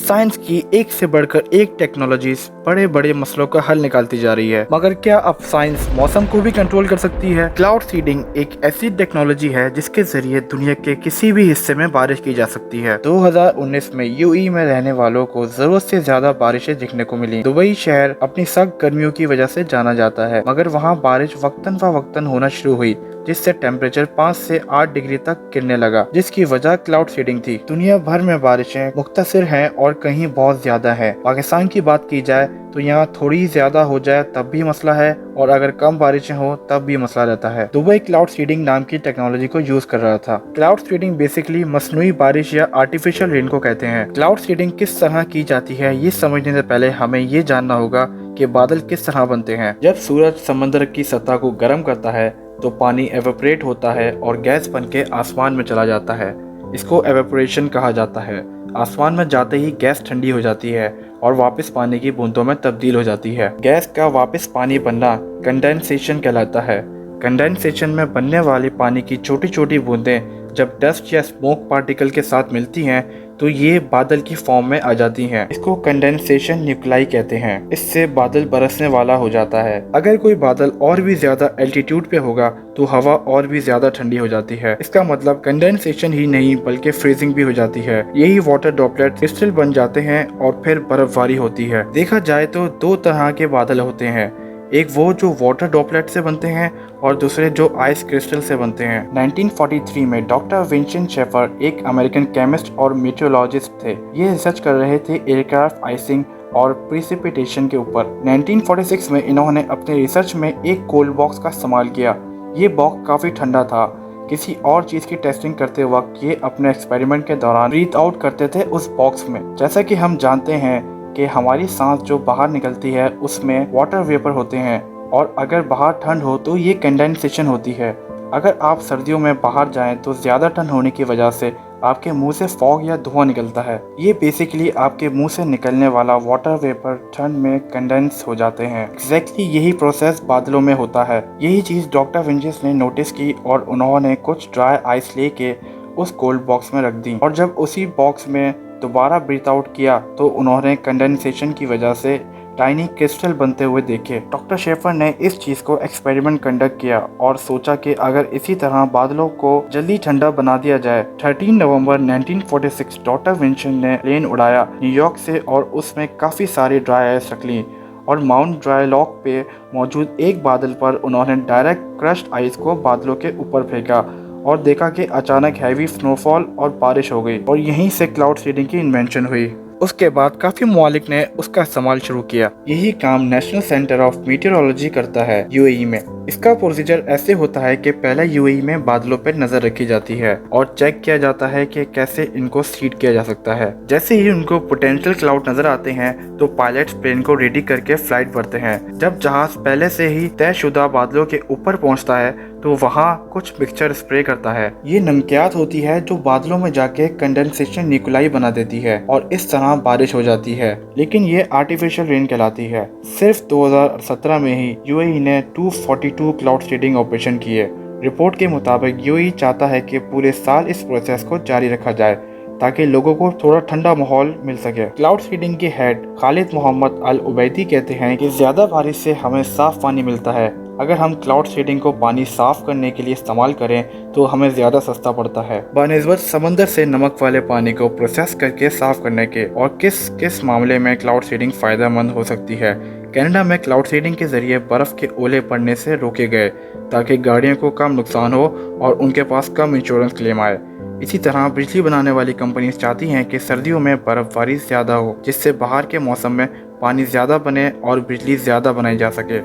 Science की एक से बढ़कर एक टेक्नोलॉजीज बड़े बड़े मसलों का हल निकालती जा रही है, मगर क्या अब साइंस मौसम को भी कंट्रोल कर सकती है? क्लाउड सीडिंग एक ऐसी टेक्नोलॉजी है जिसके जरिए दुनिया के किसी भी हिस्से में बारिश की जा सकती है। 2019 में यूएई में रहने वालों को जरूरत से ज्यादा बारिशें देखने को मिली। दुबई शहर अपनी सख्त गर्मियों की वजह से जाना जाता है, मगर वहाँ बारिश वक्तन होना शुरू हुई, जिससे टेम्परेचर 5 से 8 डिग्री तक गिरने लगा, जिसकी वजह क्लाउड सीडिंग थी। दुनिया भर में बारिशें मुख्तसर हैं और कहीं बहुत ज्यादा है। पाकिस्तान की बात की जाए तो यहाँ थोड़ी ज्यादा हो जाए तब भी मसला है, और अगर कम बारिशें हो तब भी मसला रहता है। दुबई क्लाउड सीडिंग नाम की टेक्नोलॉजी को यूज कर रहा था। क्लाउड सीडिंग बेसिकली मसनूई बारिश या आर्टिफिशियल रेन को कहते हैं। क्लाउड सीडिंग किस तरह की जाती है ये समझने से पहले हमें ये जानना होगा कि बादल किस तरह बनते हैं। जब सूरज समंदर की सतह को गर्म करता है तो पानी एवेपोरेट होता है और गैस बनके आसमान में चला जाता है। इसको एवेपोरेशन कहा जाता है। आसमान में जाते ही गैस ठंडी हो जाती है और वापस पानी की बूंदों में तब्दील हो जाती है। गैस का वापस पानी बनना कंडेंसेशन कहलाता है। कंडेंसेशन में बनने वाली पानी की छोटी छोटी बूंदें जब डस्ट या स्मोक पार्टिकल के साथ मिलती हैं तो ये बादल की फॉर्म में आ जाती हैं। इसको कंडेंसेशन न्यूक्लाई कहते हैं। इससे बादल बरसने वाला हो जाता है। अगर कोई बादल और भी ज्यादा एल्टीट्यूड पे होगा तो हवा और भी ज्यादा ठंडी हो जाती है। इसका मतलब कंडेंसेशन ही नहीं बल्कि फ्रीजिंग भी हो जाती है। यही वाटर ड्रॉपलेट क्रिस्टल बन जाते हैं और फिर बर्फबारी होती है। देखा जाए तो दो तरह के बादल होते हैं, एक वो जो वाटर ड्रॉपलेट से बनते हैं और दूसरे जो आइस क्रिस्टल से बनते हैं। 1943 में डॉक्टर विंसेंट शेफर एक अमेरिकन केमिस्ट और मीटियोलॉजिस्ट थे। ये रिसर्च कर रहे थे एयरक्राफ्ट आइसिंग और प्रिसिपिटेशन के ऊपर। 1946 में इन्होंने अपने रिसर्च में एक कोल्ड बॉक्स का इस्तेमाल किया। ये बॉक्स काफ़ी ठंडा था। किसी और चीज़ की टेस्टिंग करते वक्त ये अपने एक्सपेरिमेंट के दौरान ब्रीथ आउट करते थे उस बॉक्स में। जैसा कि हम जानते हैं कि हमारी सांस जो बाहर निकलती है उसमें वाटर वेपर होते हैं, और अगर बाहर ठंड हो तो ये कंडेंसेशन होती है। अगर आप सर्दियों में बाहर जाएं तो ज़्यादा ठंड होने की वजह से आपके मुंह से फॉग या धुआं निकलता है। ये बेसिकली आपके मुंह से निकलने वाला वाटर वेपर ठंड में कंडेंस हो जाते हैं। एग्जैक्टली यही प्रोसेस बादलों में होता है। यही चीज़ डॉक्टर विंसेंट ने नोटिस की और उन्होंने कुछ ड्राई आइस लेके उस कोल्ड बॉक्स में रख दी, और जब उसी बॉक्स में दोबारा ब्रीथ आउट किया तो उन्होंने कंडेंसेशन की वजह से टाइनी क्रिस्टल बनते हुए देखे। डॉक्टर शेफर ने इस चीज़ को एक्सपेरिमेंट कंडक्ट किया और सोचा कि अगर इसी तरह बादलों को जल्दी ठंडा बना दिया जाए। 13 नवंबर 1946 डॉक्टर विंसेंट ने प्लेन उड़ाया न्यूयॉर्क से और उसमें काफ़ी सारी ड्राई आइस रख ली, और माउंट ड्राई लॉक पे मौजूद एक बादल पर उन्होंने डायरेक्ट क्रश्ड आइस को बादलों के ऊपर फेंका और देखा कि अचानक हैवी स्नोफॉल और बारिश हो गई, और यहीं से क्लाउड सीडिंग की इन्वेंशन हुई। उसके बाद काफी ममालिक ने उसका इस्तेमाल शुरू किया। यही काम नेशनल सेंटर ऑफ मीटियोरोलॉजी करता है यूएई में। इसका प्रोसीजर ऐसे होता है कि पहले यूएई में बादलों पर नजर रखी जाती है और चेक किया जाता है कि कैसे इनको सीड किया जा सकता है। जैसे ही उनको पोटेंशियल क्लाउड नजर आते हैं तो पायलट्स प्लेन को रेडी करके फ्लाइट भरते हैं। जब जहाज पहले से ही तयशुदा बादलों के ऊपर पहुंचता है तो वहाँ कुछ मिक्सचर स्प्रे करता है। ये नमकियात होती है जो बादलों में जाके कंडेंसेशन न्यूक्लाई बना देती है और इस तरह बारिश हो जाती है, लेकिन ये आर्टिफिशियल रेन कहलाती है। सिर्फ 2017 में ही यूएई ने 242 क्लाउड सीडिंग ऑपरेशन किए। रिपोर्ट के मुताबिक यूएई चाहता है कि पूरे साल इस प्रोसेस को जारी रखा जाए ताकि लोगों को थोड़ा ठंडा माहौल मिल सके। क्लाउड सीडिंग के हेड खालिद मोहम्मद अल उबैदी कहते हैं कि ज्यादा बारिश से हमें साफ पानी मिलता है। अगर हम क्लाउड सीडिंग को पानी साफ करने के लिए इस्तेमाल करें तो हमें ज्यादा सस्ता पड़ता है बनिस्बत समंदर से नमक वाले पानी को प्रोसेस करके साफ करने के। और किस किस मामले में क्लाउड सीडिंग फायदेमंद हो सकती है। कनाडा में क्लाउड सीडिंग के जरिए बर्फ के ओले पड़ने से रोके गए ताकि गाड़ियों को कम नुकसान हो और उनके पास कम इंश्योरेंस क्लेम आए। इसी तरह बिजली बनाने वाली कंपनी चाहती हैं कि सर्दियों में बर्फबारी ज्यादा हो, जिससे बाहर के मौसम में पानी ज्यादा बने और बिजली ज्यादा बनाई जा सके।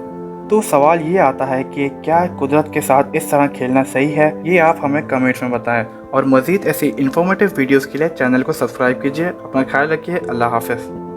तो सवाल ये आता है कि क्या कुदरत के साथ इस तरह खेलना सही है? ये आप हमें कमेंट्स में बताएं, और मज़ीद ऐसी इन्फॉर्मेटिव वीडियोस के लिए चैनल को सब्सक्राइब कीजिए। अपना ख्याल रखिए। अल्लाह हाफ़िज़।